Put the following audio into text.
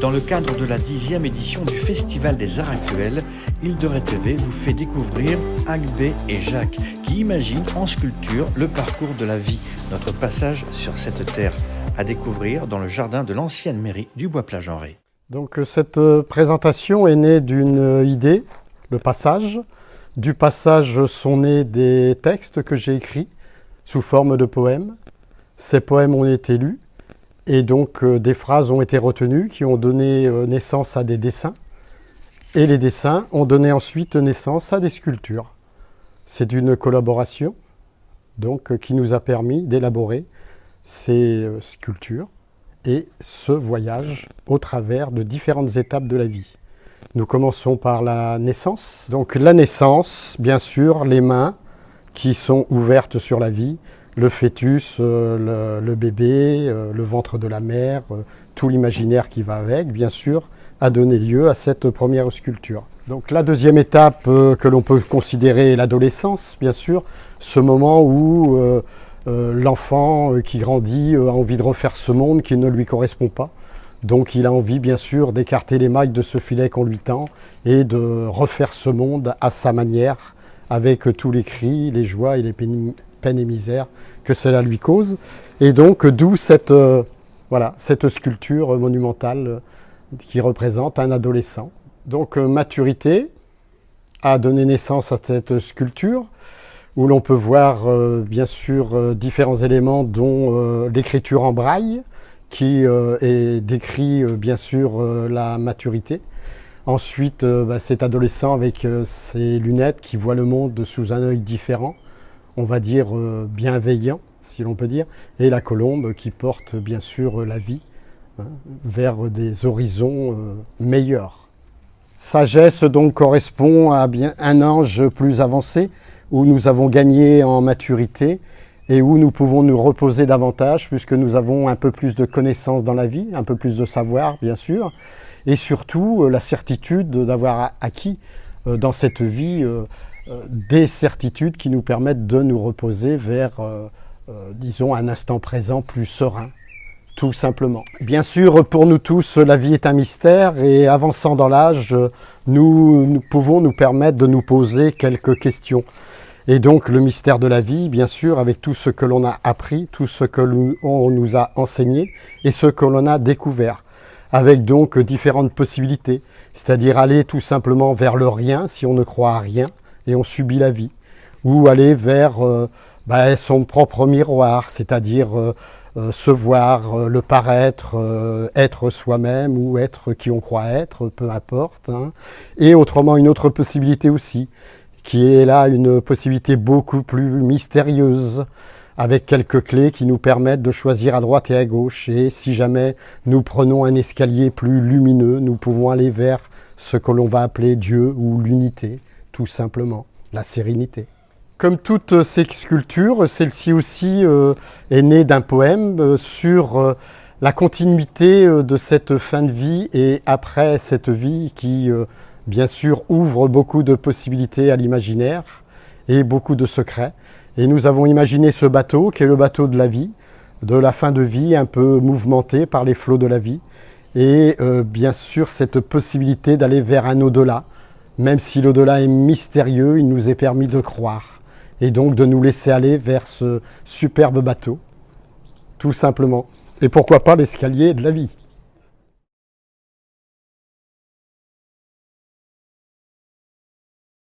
Dans le cadre de la 10e édition du Festival des Arts Actuels, Île de Ré TV vous fait découvrir Agbé et Jacques, qui imaginent en sculpture le parcours de la vie, notre passage sur cette terre, à découvrir dans le jardin de l'ancienne mairie du Bois-Plage-en-Ré. Donc cette présentation est née d'une idée, le passage. Du passage sont nés des textes que j'ai écrits sous forme de poèmes. Ces poèmes ont été lus et donc des phrases ont été retenues qui ont donné naissance à des dessins. Et les dessins ont donné ensuite naissance à des sculptures. C'est une collaboration donc, qui nous a permis d'élaborer ces sculptures et ce voyage au travers de différentes étapes de la vie. Nous commençons par la naissance. Donc la naissance, bien sûr, les mains qui sont ouvertes sur la vie, le fœtus, le bébé, le ventre de la mère, tout l'imaginaire qui va avec, bien sûr, a donné lieu à cette première sculpture. Donc la deuxième étape que l'on peut considérer est l'adolescence, bien sûr, ce moment où l'enfant qui grandit a envie de refaire ce monde qui ne lui correspond pas. Donc il a envie bien sûr d'écarter les mailles de ce filet qu'on lui tend et de refaire ce monde à sa manière, avec tous les cris, les joies et les peines et misères que cela lui cause. Et donc d'où cette sculpture monumentale qui représente un adolescent. Donc maturité a donné naissance à cette sculpture où l'on peut voir bien sûr différents éléments dont l'écriture en braille, qui décrit bien sûr la maturité. Ensuite, cet adolescent avec ses lunettes qui voit le monde sous un œil différent, on va dire bienveillant, si l'on peut dire, et la colombe qui porte bien sûr la vie vers des horizons meilleurs. Sagesse donc correspond à un âge plus avancé, où nous avons gagné en maturité, et où nous pouvons nous reposer davantage puisque nous avons un peu plus de connaissances dans la vie, un peu plus de savoir bien sûr, et surtout la certitude d'avoir acquis dans cette vie des certitudes qui nous permettent de nous reposer vers, disons, un instant présent plus serein, tout simplement. Bien sûr, pour nous tous, la vie est un mystère et avançant dans l'âge, nous pouvons nous permettre de nous poser quelques questions. Et donc le mystère de la vie, bien sûr, avec tout ce que l'on a appris, tout ce que l'on nous a enseigné et ce que l'on a découvert, avec donc différentes possibilités, c'est-à-dire aller tout simplement vers le rien si on ne croit à rien et on subit la vie, ou aller vers son propre miroir, c'est-à-dire se voir, le paraître, être soi-même ou être qui on croit être, peu importe, hein. Et autrement une autre possibilité aussi, qui est là une possibilité beaucoup plus mystérieuse, avec quelques clés qui nous permettent de choisir à droite et à gauche. Et si jamais nous prenons un escalier plus lumineux, nous pouvons aller vers ce que l'on va appeler Dieu ou l'unité, tout simplement, la sérénité. Comme toutes ces sculptures, celle-ci aussi est née d'un poème sur la continuité de cette fin de vie et après cette vie qui bien sûr, ouvre beaucoup de possibilités à l'imaginaire et beaucoup de secrets. Et nous avons imaginé ce bateau, qui est le bateau de la vie, de la fin de vie, un peu mouvementé par les flots de la vie. Et bien sûr, cette possibilité d'aller vers un au-delà. Même si l'au-delà est mystérieux, il nous est permis de croire. Et donc de nous laisser aller vers ce superbe bateau, tout simplement. Et pourquoi pas l'escalier de la vie.